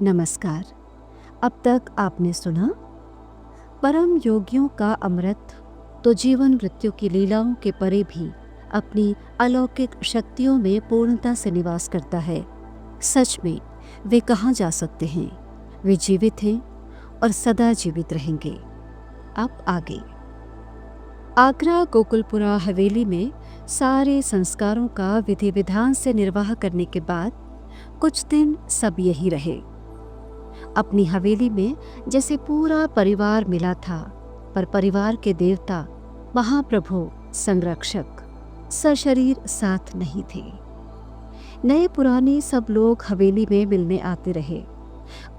नमस्कार। अब तक आपने सुना परम योगियों का अमृत तो जीवन मृत्यु की लीलाओं के परे भी अपनी अलौकिक शक्तियों में पूर्णता से निवास करता है। सच में वे कहाँ जा सकते हैं? वे जीवित हैं और सदा जीवित रहेंगे। अब आगे आगरा गोकुलपुरा हवेली में सारे संस्कारों का विधि विधान से निर्वाह करने के बाद कुछ दिन सब यही रहे। अपनी हवेली में जैसे पूरा परिवार मिला था, पर परिवार के देवता महाप्रभु संरक्षक सशरीर साथ नहीं थे। नए पुराने सब लोग हवेली में मिलने आते रहे।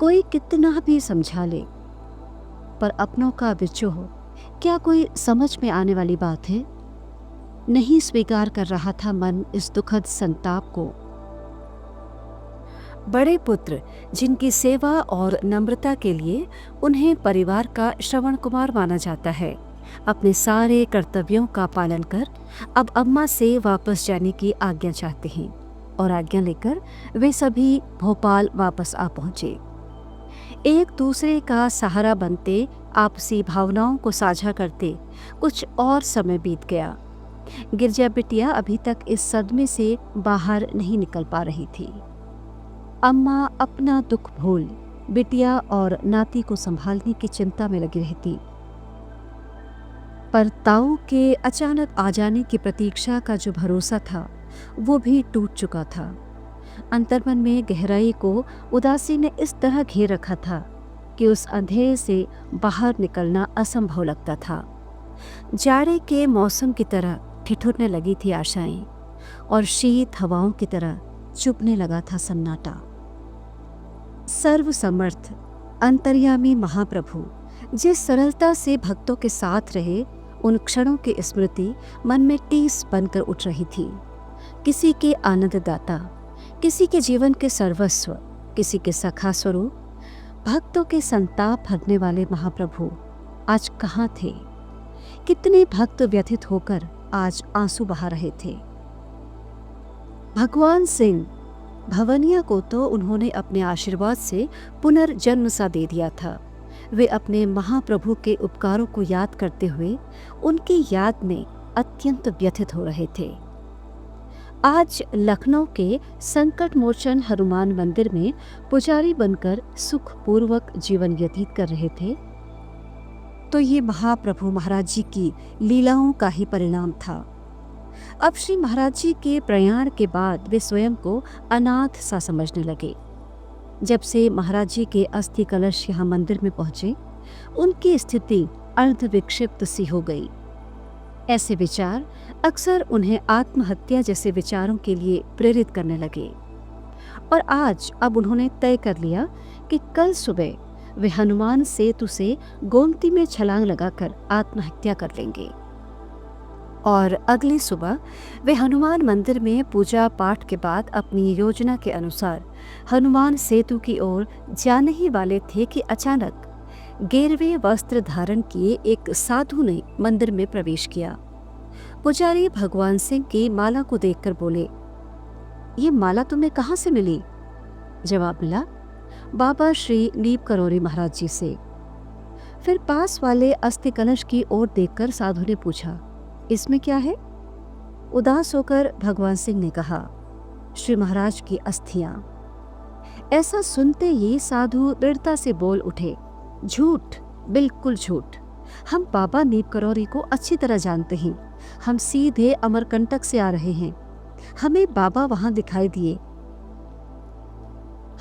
कोई कितना भी समझा ले, पर अपनों का विचोह क्या कोई समझ में आने वाली बात है? नहीं स्वीकार कर रहा था मन इस दुखद संताप को। बड़े पुत्र जिनकी सेवा और नम्रता के लिए उन्हें परिवार का श्रवण कुमार माना जाता है, अपने सारे कर्तव्यों का पालन कर अब अम्मा से वापस जाने की आज्ञा चाहते हैं और आज्ञा लेकर वे सभी भोपाल वापस आ पहुंचे। एक दूसरे का सहारा बनते, आपसी भावनाओं को साझा करते कुछ और समय बीत गया। गिरजा बिटिया अभी तक इस सदमे से बाहर नहीं निकल पा रही थी। अम्मा अपना दुख भूल बिटिया और नाती को संभालने की चिंता में लगी रहती, पर ताऊ के अचानक आ जाने की प्रतीक्षा का जो भरोसा था वो भी टूट चुका था। अंतर्मन में गहराई को उदासी ने इस तरह घेर रखा था कि उस अंधेरे से बाहर निकलना असंभव लगता था। जाड़े के मौसम की तरह ठिठुरने लगी थी आशाएं और शीत हवाओं की तरह चुभने लगा था सन्नाटा। सर्वसमर्थ अंतर्यामी महाप्रभु जिस सरलता से भक्तों के साथ रहे, उन क्षणों की स्मृति मन में टीस बनकर उठ रही थी। किसी के आनंददाता, किसी के जीवन के सर्वस्व, किसी के सखा स्वरूप, भक्तों के संताप हरने वाले महाप्रभु आज कहाँ थे? कितने भक्त व्यथित होकर आज आंसू बहा रहे थे। भगवान सिंह भवनिया को तो उन्होंने अपने आशीर्वाद से पुनर्जन्म सा दे दिया था। वे अपने महाप्रभु के उपकारों को याद करते हुए उनकी याद में अत्यंत व्यथित हो रहे थे। आज लखनऊ के संकट मोचन हनुमान मंदिर में पुजारी बनकर सुखपूर्वक जीवन व्यतीत कर रहे थे, तो ये महाप्रभु महाराज जी की लीलाओं का ही परिणाम था। अब श्री महाराज जी के प्रयाण के बाद वे स्वयं को अनाथ सा समझने लगे। जब से महाराज जी के अस्थि कलश यहाँ मंदिर में पहुंचे, उनकी स्थिति अर्ध विक्षिप्त सी हो गई। ऐसे विचार अक्सर उन्हें आत्महत्या जैसे विचारों के लिए प्रेरित करने लगे और आज अब उन्होंने तय कर लिया कि कल सुबह वे हनुमान सेतु से गोमती में छलांग लगाकर आत्महत्या कर लेंगे और अगली सुबह वे हनुमान मंदिर में पूजा पाठ के बाद अपनी योजना के अनुसार हनुमान सेतु की ओर जाने ही वाले थे कि अचानक गेरवे वस्त्र धारण किए एक साधु ने मंदिर में प्रवेश किया। पुजारी भगवान सिंह की माला को देखकर बोले, ये माला तुम्हें कहाँ से मिली? जवाब मिला, बाबा श्री नीप करोरी महाराज जी से। फिर पास वाले अस्थि कलश की ओर देखकर साधु ने पूछा, इसमें क्या है? उदास होकर भगवान सिंह ने कहा, श्री महाराज की अस्थियां। ऐसा सुनते ही साधु दृढ़ता से बोल उठे, झूठ, बिल्कुल झूठ। हम बाबा नीप करोरी को अच्छी तरह जानते हैं। हम सीधे अमरकंटक से आ रहे हैं। हमें बाबा वहां दिखाई दिए।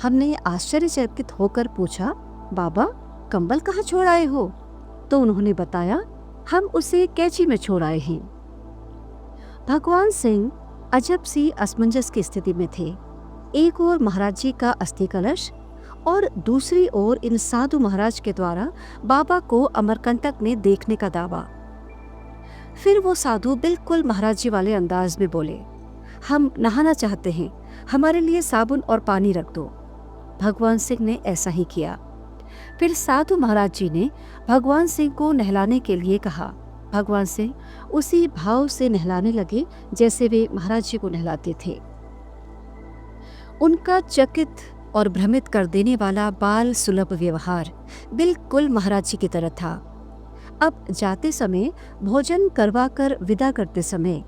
हमने आश्चर्यचकित होकर पूछा, बाबा कंबल कहाँ छोड़ आए हो? तो उन्होंने बताया, हम उसे कैची में छोड़ आए हैं। भगवान सिंह अजब सी असमंजस की स्थिति में थे। एक ओर महाराज जी का अस्थि कलश और दूसरी ओर इन साधु महाराज के द्वारा बाबा को अमरकंटक में देखने का दावा। फिर वो साधु बिल्कुल महाराज जी वाले अंदाज में बोले, हम नहाना चाहते हैं, हमारे लिए साबुन और पानी रख दो। भगवान सिंह ने ऐसा ही किया। फिर साधु महाराज जी ने भगवान सिंह को नहलाने के लिए कहा। भगवान सिंह उसी भाव से नहलाने लगे जैसे वे महाराज जी को नहलाते थे। उनका चकित और भ्रमित कर देने वाला बाल सुलभ व्यवहार बिल्कुल महाराज जी की तरह था। अब जाते समय, भोजन करवाकर विदा करते समय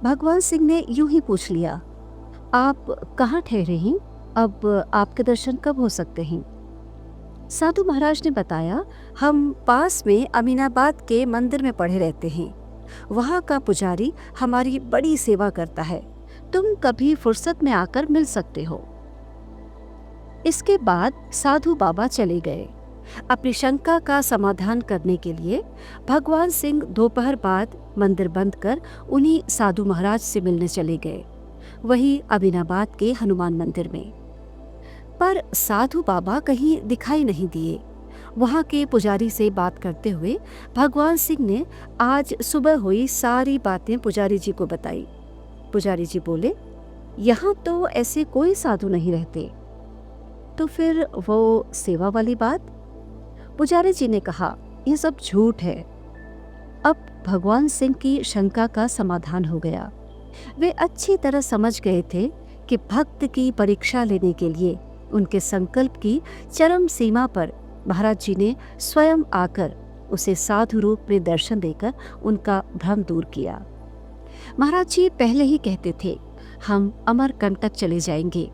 भगवान सिंह ने यूं ही पूछ लिया, आप कहाँ ठहरे हैं? अब आपके दर्शन कब हो सकते हैं? साधु महाराज ने बताया, हम पास में अमीनाबाद के मंदिर में पढ़े रहते हैं। वहाँ का पुजारी हमारी बड़ी सेवा करता है। तुम कभी फुर्सत में आकर मिल सकते हो। इसके बाद साधु बाबा चले गए। अपनी शंका का समाधान करने के लिए भगवान सिंह दोपहर बाद मंदिर बंद कर उन्हीं साधु महाराज से मिलने चले गए, वही अमीनाबाद के हनुमान मंदिर में। पर साधु बाबा कहीं दिखाई नहीं दिए। वहां के पुजारी से बात करते हुए भगवान सिंह ने आज सुबह हुई सारी बातें पुजारी जी को बताई। पुजारी जी बोले, यहाँ तो ऐसे कोई साधु नहीं रहते। तो फिर वो सेवा वाली बात? पुजारी जी ने कहा, यह सब झूठ है। अब भगवान सिंह की शंका का समाधान हो गया। वे अच्छी तरह समझ गए थे कि भक्त की परीक्षा लेने के लिए उनके संकल्प की चरम सीमा पर महाराज जी ने स्वयं आकर उसे साधु रूप में दर्शन देकर उनका भ्रम दूर किया। महाराज जी पहले ही कहते थे, हम अमरकंटक चले जाएंगे,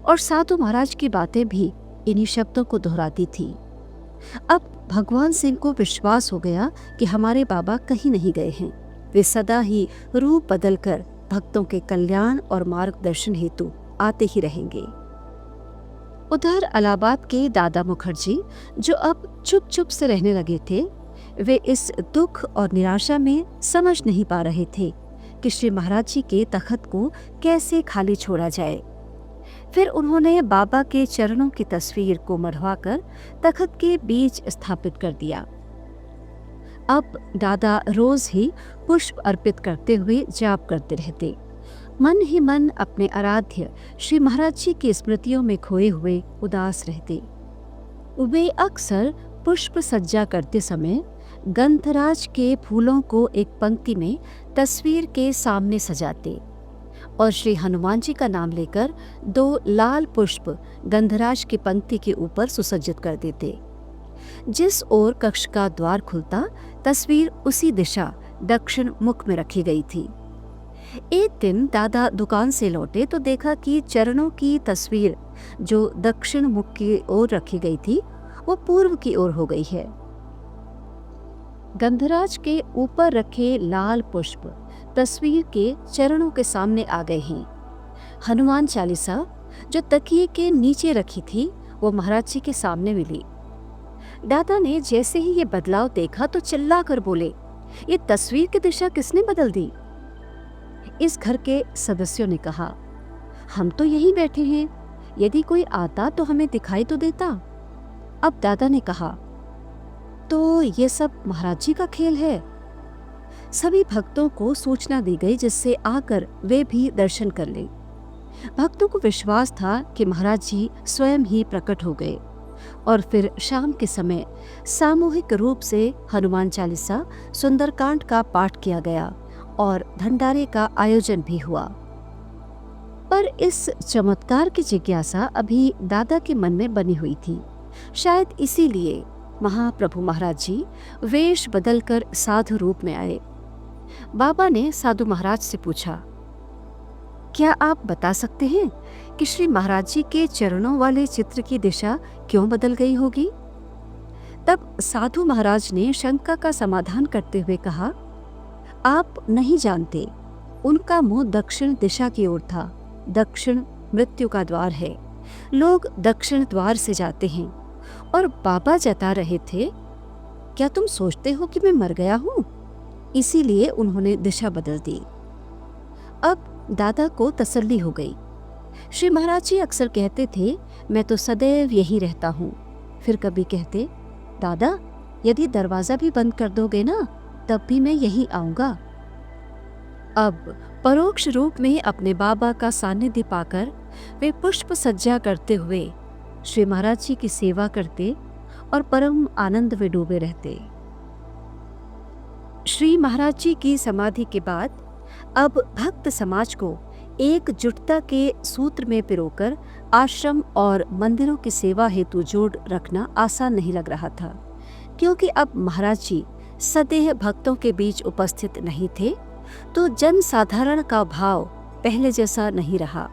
और साधु महाराज की बातें भी इन्हीं शब्दों को दोहराती थी। अब भगवान सिंह को विश्वास हो गया कि हमारे बाबा कहीं नहीं गए हैं। वे सदा ही रूप बदलकर भक्तों के कल्याण और मार्गदर्शन हेतु आते ही रहेंगे। उधर इलाहाबाद के दादा मुखर्जी, जो अब चुप चुप से रहने लगे थे, वे इस दुख और निराशा में समझ नहीं पा रहे थे कि श्री महाराज जी के तखत को कैसे खाली छोड़ा जाए। फिर उन्होंने बाबा के चरणों की तस्वीर को मढ़वाकर तखत के बीच स्थापित कर दिया। अब दादा रोज ही पुष्प अर्पित करते हुए जाप करते रहते, मन ही मन अपने आराध्य श्री महाराज जी की स्मृतियों में खोए हुए उदास रहते। वे अक्सर पुष्प सज्जा करते समय गंधराज के फूलों को एक पंक्ति में तस्वीर के सामने सजाते और श्री हनुमान जी का नाम लेकर 2 लाल पुष्प गंधराज की पंक्ति के ऊपर सुसज्जित कर देते। जिस ओर कक्ष का द्वार खुलता, तस्वीर उसी दिशा दक्षिण मुख में रखी गई थी। एक दिन दादा दुकान से लौटे तो देखा कि चरणों की तस्वीर जो दक्षिण मुख की ओर रखी गई थी, वो पूर्व की ओर हो गई है। गंधराज के ऊपर रखे लाल पुष्प तस्वीर के चरणों के सामने आ गए हैं। हनुमान चालीसा जो तकिए के नीचे रखी थी, वो महाराज जी के सामने मिली। दादा ने जैसे ही ये बदलाव देखा तो चिल्ला कर बोले, ये तस्वीर की दिशा किसने बदल दी? इस घर के सदस्यों ने कहा, हम तो यहीं बैठे हैं, यदि कोई आता तो हमें दिखाई तो देता। अब दादा ने कहा, तो ये सब महाराज जी का खेल है। सभी भक्तों को सूचना दी गई जिससे आकर वे भी दर्शन कर लें। भक्तों को विश्वास था कि महाराज जी स्वयं ही प्रकट हो गए और फिर शाम के समय सामूहिक रूप से हनुमान चालीसा सुंदरकांड का पाठ किया गया और भंडारे का आयोजन भी हुआ। पर इस चमत्कार की जिज्ञासा अभी दादा के मन में बनी हुई थी। शायद इसीलिए महाप्रभु महाराज जी वेश बदलकर साधु रूप में आए। बाबा ने साधु महाराज से पूछा, क्या आप बता सकते हैं कि श्री महाराज जी के चरणों वाले चित्र की दिशा क्यों बदल गई होगी? तब साधु महाराज ने शंका का समाधान करते हुए कहा, आप नहीं जानते, उनका मुंह दक्षिण दिशा की ओर था। दक्षिण मृत्यु का द्वार है, लोग दक्षिण द्वार से जाते हैं। और बाबा जता रहे थे, क्या तुम सोचते हो कि मैं मर गया हूँ? इसीलिए उन्होंने दिशा बदल दी। अब दादा को तसल्ली हो गई। श्री महाराज जी अक्सर कहते थे, मैं तो सदैव यही रहता हूँ। फिर कभी कहते, दादा यदि दरवाजा भी बंद कर दोगे ना, तब भी मैं यहीं आऊंगा। अब परोक्ष रूप में अपने बाबा का सानिध्य पाकर वे पुष्प सज्जा करते हुए श्री महाराज जी की सेवा करते और परम आनंद में डूबे रहते। श्री महाराज जी की समाधि के बाद अब भक्त समाज को एकजुटता के सूत्र में पिरोकर आश्रम और मंदिरों की सेवा हेतु जोड़ रखना आसान नहीं लग रहा था, क्योंकि अब महाराज जी सदैह भक्तों के बीच उपस्थित नहीं थे, तो जन साधारण का भाव पहले जैसा नहीं रहा।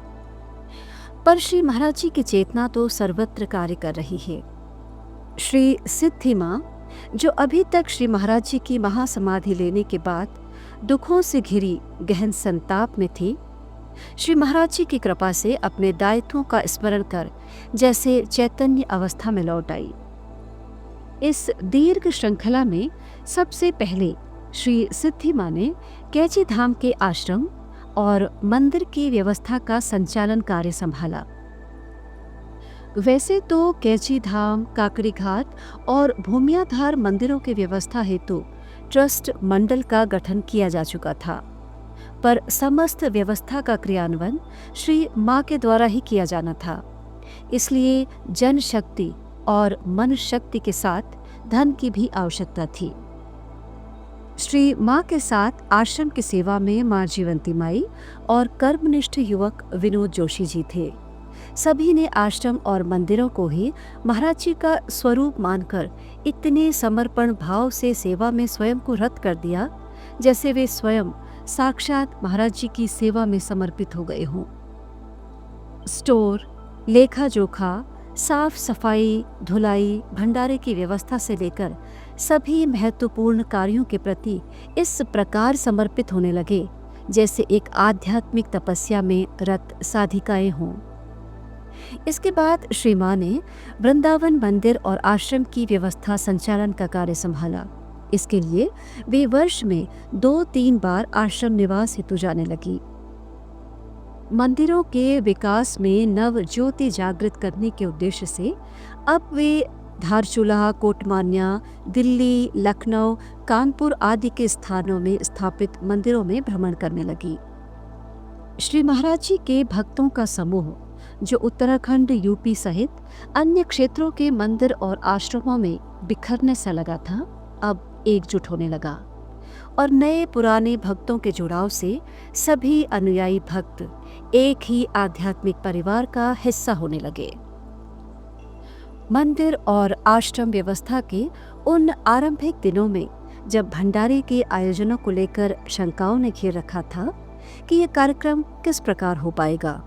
पर श्री महाराज जी की चेतना तो सर्वत्र कार्य कर रही है। श्री सिद्धि माँ, जो अभी तक श्री महाराज जी की महासमाधि लेने के बाद दुखों से घिरी गहन संताप में थी, श्री महाराज जी की कृपा से अपने दायित्वों का स्मरण कर जैसे चैतन्य अवस्था में लौट आई। इस दीर्घ श्रृंखला में सबसे पहले श्री सिद्धि माँ ने कैची धाम के आश्रम और मंदिर की व्यवस्था का संचालन कार्य संभाला। वैसे तो कैची धाम, काकड़ी घाट और भूमियाधार मंदिरों की व्यवस्था हेतु ट्रस्ट मंडल का गठन किया जा चुका था, पर समस्त व्यवस्था का क्रियान्वयन श्री माँ के द्वारा ही किया जाना था। इसलिए जनशक्ति और मनुष्य शक्ति के साथ धन की भी आवश्यकता थी। श्री माँ के साथ आश्रम की सेवा में माँ जीवंती माई और कर्मनिष्ठ युवक विनोद जोशी जी थे। सभी ने आश्रम और मंदिरों को ही महाराज जी का स्वरूप मानकर इतने समर्पण भाव से सेवा में स्वयं को रत कर दिया, जैसे वे स्वयं साक्षात महाराज जी की सेवा में समर्पित हो गए हों। स्टोर, लेखा जोखा, साफ सफाई, धुलाई, भंडारे की व्यवस्था से लेकर सभी महत्वपूर्ण कार्यों के प्रति इस प्रकार समर्पित होने लगे जैसे एक आध्यात्मिक तपस्या में रत साधिकाएं हों। इसके बाद श्री माँ ने वृंदावन मंदिर और आश्रम की व्यवस्था संचालन का कार्य संभाला। इसके लिए वे वर्ष में 2-3 बार आश्रम निवास हेतु जाने लगी। मंदिरों के विकास में नव ज्योति जागृत करने के उद्देश्य से अब वे धारचूला, कोटमान्या, दिल्ली, लखनऊ, कानपुर आदि के स्थानों में स्थापित मंदिरों में भ्रमण करने लगी। श्री महाराज जी के भक्तों का समूह, जो उत्तराखंड, यूपी सहित अन्य क्षेत्रों के मंदिर और आश्रमों में बिखरने सा लगा था, अब एकजुट होने लगा और नए पुराने भक्तों के जुड़ाव से सभी अनुयायी भक्त एक ही आध्यात्मिक परिवार का हिस्सा होने लगे। मंदिर और आश्रम व्यवस्था के उन आरंभिक दिनों में जब भंडारे के आयोजनों को लेकर शंकाओं ने घेर रखा था कि ये कार्यक्रम किस प्रकार हो पाएगा,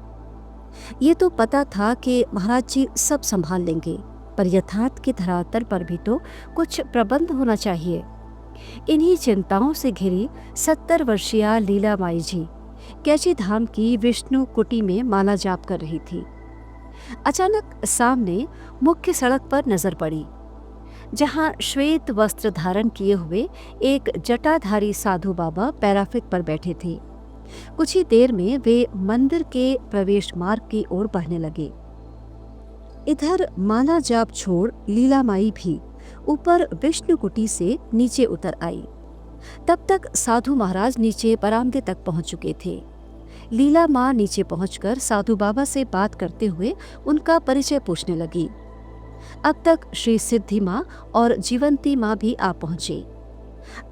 ये तो पता था कि महाराज जी सब संभाल लेंगे, पर यथार्थ की धरातल पर भी तो कुछ प्रबंध होना चाहिए। इन्हीं चिंताओं से घिरी 70 वर्षीय लीला माई जी कैची धाम की विष्णु कुटी में माला जाप कर रही थी। अचानक सामने मुख्य सड़क पर नजर पड़ी, जहां श्वेत वस्त्र धारण किए हुए एक जटाधारी साधु बाबा पैराफिट पर बैठे थे। कुछ ही देर में वे मंदिर के प्रवेश मार्ग की ओर बढ़ने लगे। इधर माला जाप छोड़ लीला माई भी ऊपर विष्णु कुटी से नीचे उतर आई। तब तक साधु महाराज नीचे बरामदे तक पहुंच चुके थे। लीला माँ नीचे पहुंचकर साधु बाबा से बात करते हुए उनका परिचय पूछने लगी। अब तक श्री सिद्धि माँ और जीवंती माँ भी आ पहुंचे।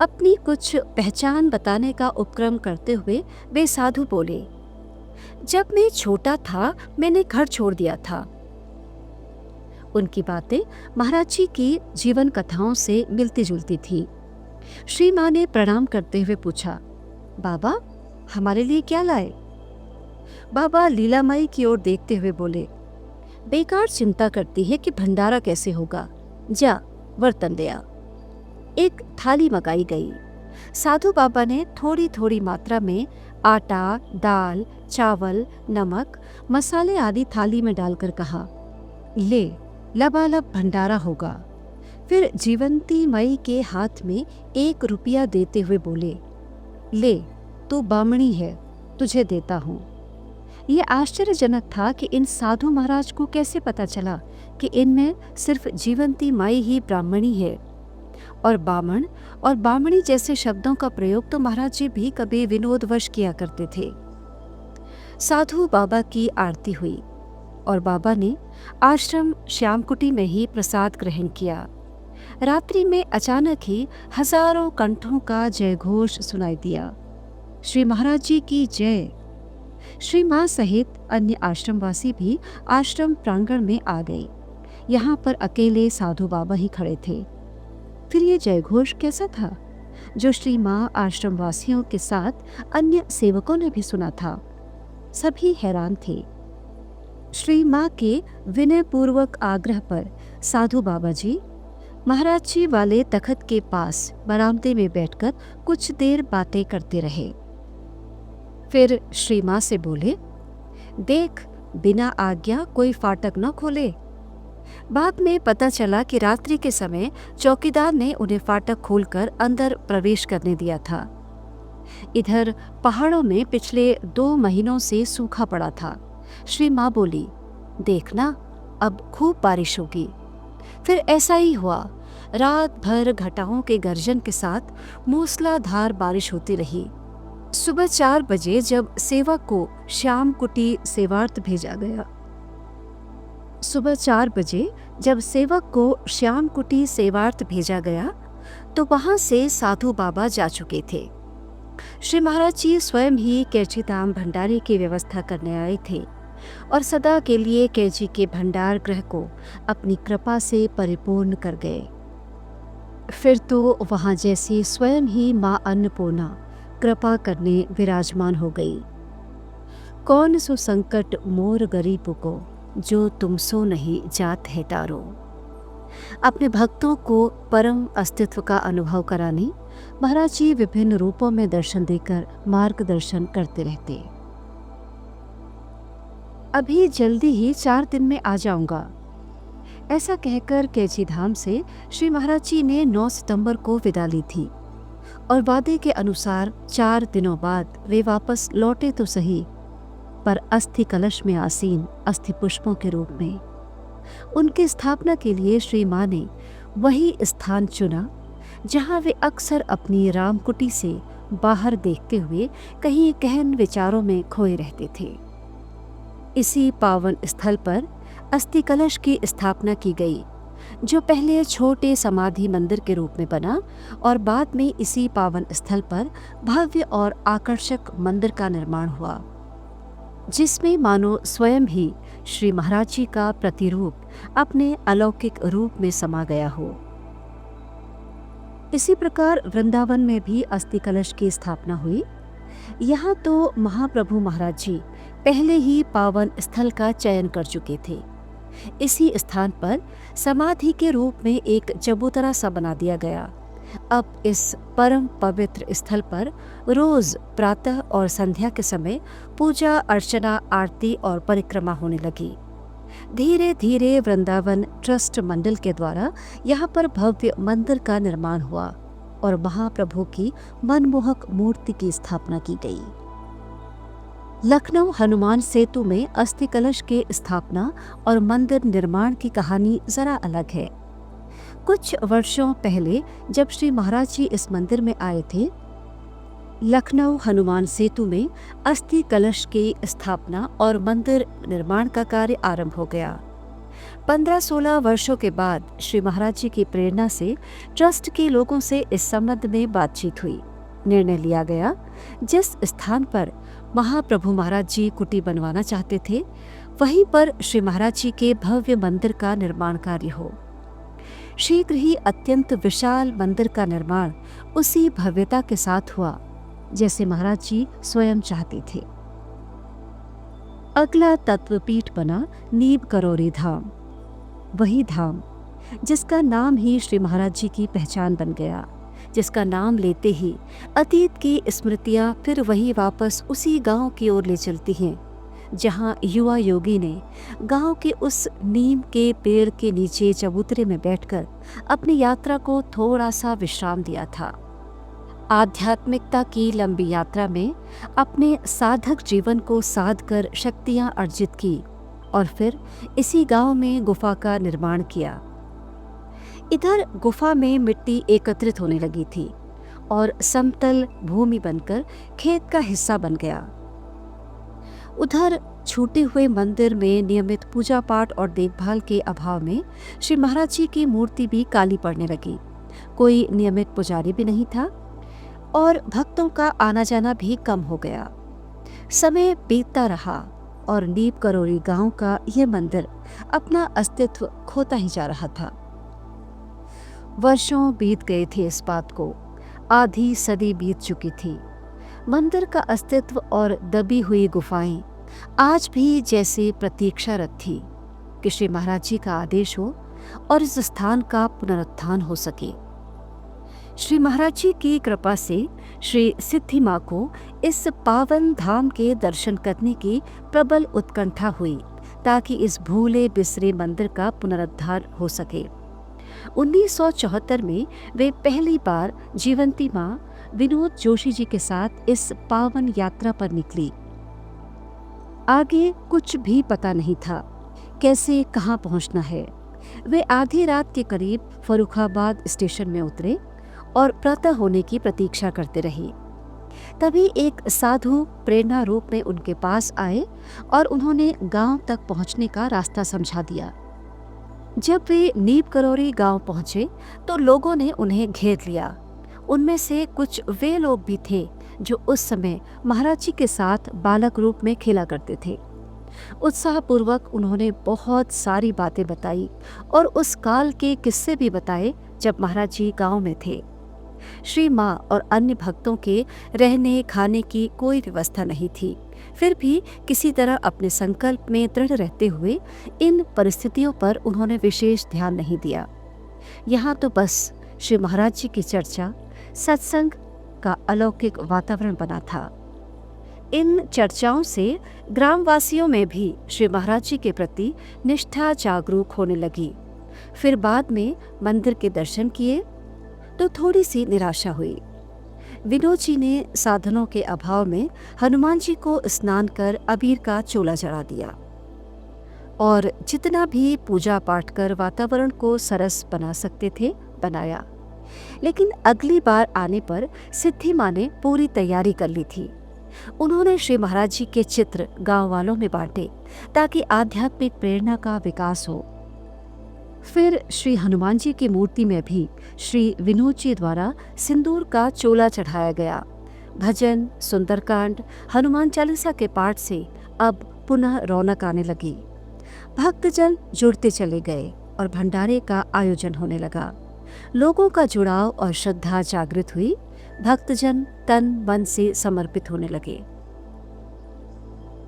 अपनी कुछ पहचान बताने का उपक्रम करते हुए वे साधु बोले, जब मैं छोटा था मैंने घर छोड़ दिया था। उनकी बातें महाराज जी की जीवन कथाओं से मिलती जुलती थी। श्री माँ ने प्रणाम करते हुए पूछा, बाबा हमारे लिए क्या लाए? बाबा लीलामाई की ओर देखते हुए बोले, बेकार चिंता करती है कि भंडारा कैसे होगा, जा बर्तन ले आ। एक थाली मंगाई गई। साधु बाबा ने थोड़ी थोड़ी मात्रा में आटा, दाल, चावल, नमक, मसाले आदि थाली में डालकर कहा, ले लबालब भंडारा होगा। फिर जीवंती मई के हाथ में 1 रुपया देते हुए बोले, ले तू बामणी है, तुझे देता हूँ। ये आश्चर्यजनक था कि इन साधु महाराज को कैसे पता चला कि इनमें सिर्फ जीवंती माई ही ब्राह्मणी है, और बामण और बामणी जैसे शब्दों का प्रयोग तो महाराज जी भी कभी विनोदवश किया करते थे। साधु बाबा की आरती हुई और बाबा ने आश्रम श्यामकुटी में ही प्रसाद ग्रहण किया। रात्रि में अचानक ही हजारों कंठों का जय घोष सुनाई दिया, श्री महाराज जी की जय। श्री माँ सहित अन्य आश्रमवासी भी आश्रम प्रांगण में आ गए। यहाँ पर अकेले साधु बाबा ही खड़े थे। फिर ये जयघोष कैसा था, जो श्री माँ आश्रमवासियों के साथ अन्य सेवकों ने भी सुना था? सभी हैरान थे। श्री माँ के विनयपूर्वक आग्रह पर साधु बाबा जी महाराज जी वाले तखत के पास बरामदे में बैठकर कुछ देर बातें करते रहे। फिर श्री माँ से बोले, देख, बिना आज्ञा कोई फाटक न खोले। बाद में पता चला कि रात्रि के समय चौकीदार ने उन्हें फाटक खोलकर अंदर प्रवेश करने दिया था। इधर पहाड़ों में पिछले 2 महीनों से सूखा पड़ा था। श्री माँ बोली, देखना, अब खूब बारिश होगी। फिर ऐसा ही हुआ। रात भर घटाओं के गर्जन के साथ मूसलाधार बारिश होती रही। सुबह 4 बजे जब सेवक को श्याम कुटी सेवार्थ भेजा गया तो वहां से साधु बाबा जा चुके थे। श्री महाराज जी स्वयं ही कैची धाम भंडारे की व्यवस्था करने आए थे और सदा के लिए कैची के भंडार गृह को अपनी कृपा से परिपूर्ण कर गए। फिर तो वहां जैसे स्वयं ही माँ अन्नपूर्णा कृपा करने विराजमान हो गई। कौन सो संकट मोर गरीब को, जो तुमसो नहीं जात है तारो। अपने भक्तों को परम अस्तित्व का अनुभव कराने महाराज जी विभिन्न रूपों में दर्शन देकर मार्गदर्शन करते रहते। अभी जल्दी ही 4 दिन में आ जाऊंगा, ऐसा कहकर कैची धाम से श्री महाराज जी ने 9 सितंबर को विदा ली थी और वादे के अनुसार 4 दिनों बाद वे वापस लौटे तो सही, पर अस्थि कलश में आसीन अस्थि पुष्पों के रूप में। उनकी स्थापना के लिए श्री माँ ने वही स्थान चुना जहाँ वे अक्सर अपनी रामकुटी से बाहर देखते हुए कहीं गहन विचारों में खोए रहते थे। इसी पावन स्थल पर अस्थि कलश की स्थापना की गई, जो पहले छोटे समाधि मंदिर के रूप में बना और बाद में इसी पावन स्थल पर भव्य और आकर्षक मंदिर का निर्माण हुआ, जिसमें मानो स्वयं ही श्री महाराज जी का प्रतिरूप अपने अलौकिक रूप में समा गया हो। इसी प्रकार वृंदावन में भी अस्थि कलश की स्थापना हुई। यहाँ तो महाप्रभु महाराज जी पहले ही पावन स्थल का चयन कर चुके थे। इसी स्थान पर समाधि के रूप में एक चबूतरा सा बना दिया गया। अब इस परम पवित्र स्थल पर रोज प्रातः और संध्या के समय पूजा अर्चना, आरती और परिक्रमा होने लगी। धीरे धीरे वृंदावन ट्रस्ट मंडल के द्वारा यहाँ पर भव्य मंदिर का निर्माण हुआ और महाप्रभु की मनमोहक मूर्ति की स्थापना की गई। लखनऊ हनुमान सेतु में अस्थि कलश के स्थापना और मंदिर निर्माण की कहानी जरा अलग है। कुछ वर्षों पहले जब श्री महाराज जी इस मंदिर में आए थे, लखनऊ हनुमान सेतु में अस्थि कलश की स्थापना और मंदिर निर्माण का कार्य आरंभ हो गया। 15-16 वर्षों के बाद श्री महाराज जी की प्रेरणा से ट्रस्ट के लोगों से इस संबंध में बातचीत हुई। निर्णय लिया गया, जिस स्थान पर महाप्रभु महाराज जी कुटी बनवाना चाहते थे, वहीं पर श्री महाराज जी के भव्य मंदिर का निर्माण कार्य हो। शीघ्र ही अत्यंत विशाल मंदिर का निर्माण उसी भव्यता के साथ हुआ जैसे महाराज जी स्वयं चाहते थे। अगला तत्वपीठ बना नीब करौरी धाम, वही धाम जिसका नाम ही श्री महाराज जी की पहचान बन गया, जिसका नाम लेते ही अतीत की स्मृतियां फिर वही वापस उसी गांव की ओर ले चलती हैं, जहां युवा योगी ने गांव के उस नीम के पेड़ के नीचे चबूतरे में बैठकर अपनी यात्रा को थोड़ा सा विश्राम दिया था। आध्यात्मिकता की लंबी यात्रा में अपने साधक जीवन को साध कर शक्तियां अर्जित की और फिर इसी गांव में गुफा का निर्माण किया। इधर गुफा में मिट्टी एकत्रित होने लगी थी और समतल भूमि बनकर खेत का हिस्सा बन गया। उधर छूटे हुए मंदिर में नियमित पूजा पाठ और देखभाल के अभाव में श्री महाराज जी की मूर्ति भी काली पड़ने लगी। कोई नियमित पुजारी भी नहीं था और भक्तों का आना जाना भी कम हो गया। समय बीतता रहा और नीप करोरी गांव का यह मंदिर अपना अस्तित्व खोता ही जा रहा था। वर्षों बीत गए थे इस बात को, आधी सदी बीत चुकी थी। मंदिर का अस्तित्व और दबी हुई गुफाएं आज भी जैसे प्रतीक्षारत थी कि श्री महाराज जी का आदेश हो और इस स्थान का पुनरुत्थान हो सके। श्री महाराज जी की कृपा से श्री सिद्धि माँ को इस पावन धाम के दर्शन करने की प्रबल उत्कंठा हुई ताकि इस भूले बिसरे मंदिर का पुनरुद्धार हो सके। 1974 में वे पहली बार जीवंती माँ विनोद जोशी जी के साथ इस पावन यात्रा पर निकली। आगे कुछ भी पता नहीं था, कैसे कहाँ पहुँचना है। वे आधी रात के करीब फर्रुखाबाद स्टेशन में उतरे और प्रातः होने की प्रतीक्षा करते रहे। तभी एक साधु प्रेरणा रूप में उनके पास आए और उन्होंने गांव तक पहुंचने का रास्ता समझा दिया। जब वे नीप करोरी गांव पहुंचे तो लोगों ने उन्हें घेर लिया। उनमें से कुछ वे लोग भी थे जो उस समय महाराज जी के साथ बालक रूप में खेला करते थे। उत्साहपूर्वक उन्होंने बहुत सारी बातें बताई और उस काल के किस्से भी बताए जब महाराज जी गांव में थे। श्री माँ और अन्य भक्तों के रहने खाने की कोई व्यवस्था नहीं थी, फिर भी किसी तरह अपने संकल्प में दृढ़ रहते हुए इन परिस्थितियों पर उन्होंने विशेष ध्यान नहीं दिया। यहाँ तो बस श्री महाराज जी की चर्चा, सत्संग का अलौकिक वातावरण बना था। इन चर्चाओं से ग्रामवासियों में भी श्री महाराज जी के प्रति निष्ठा जागरूक होने लगी। फिर बाद में मंदिर के दर्शन किए तो थोड़ी सी निराशा हुई। विनोद जी ने साधनों के अभाव में हनुमान जी को स्नान कर अबीर का चोला चढ़ा दिया और जितना भी पूजा पाठ कर वातावरण को सरस बना सकते थे बनाया। लेकिन अगली बार आने पर सिद्धि माँ ने पूरी तैयारी कर ली थी। उन्होंने श्री महाराज जी के चित्र गांव वालों में बांटे ताकि आध्यात्मिक प्रेरणा का विकास हो। फिर श्री हनुमान जी की मूर्ति में भी श्री विनोद जी द्वारा सिंदूर का चोला चढ़ाया गया। भजन, सुंदरकांड, हनुमान चालीसा के पाठ से अब पुनः रौनक आने लगी। भक्तजन जुड़ते चले गए और भंडारे का आयोजन होने लगा। लोगों का जुड़ाव और श्रद्धा जागृत हुई। भक्तजन तन मन से समर्पित होने लगे।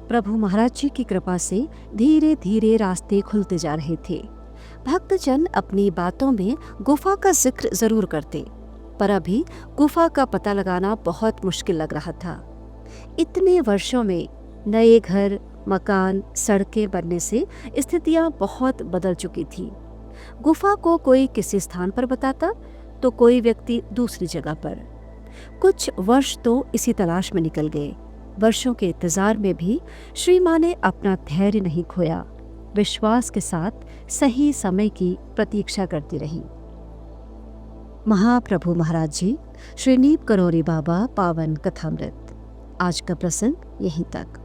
प्रभु महाराज जी की कृपा से धीरे धीरे रास्ते खुलते जा रहे थे। भक्तजन अपनी बातों में गुफा का जिक्र जरूर करते, पर अभी गुफा का पता लगाना बहुत मुश्किल लग रहा था। इतने वर्षों में नए घर, मकान, सड़कें बनने से स्थितियां बहुत बदल चुकी थी। गुफा को कोई किसी स्थान पर बताता तो कोई व्यक्ति दूसरी जगह पर। कुछ वर्ष तो इसी तलाश में निकल गए। वर्षों के इंतजार में भी श्री माँ ने अपना धैर्य नहीं खोया, विश्वास के साथ सही समय की प्रतीक्षा करती रही। महाप्रभु महाराज जी, श्री नीप करोरी बाबा पावन कथामृत। आज का प्रसंग यहीं तक।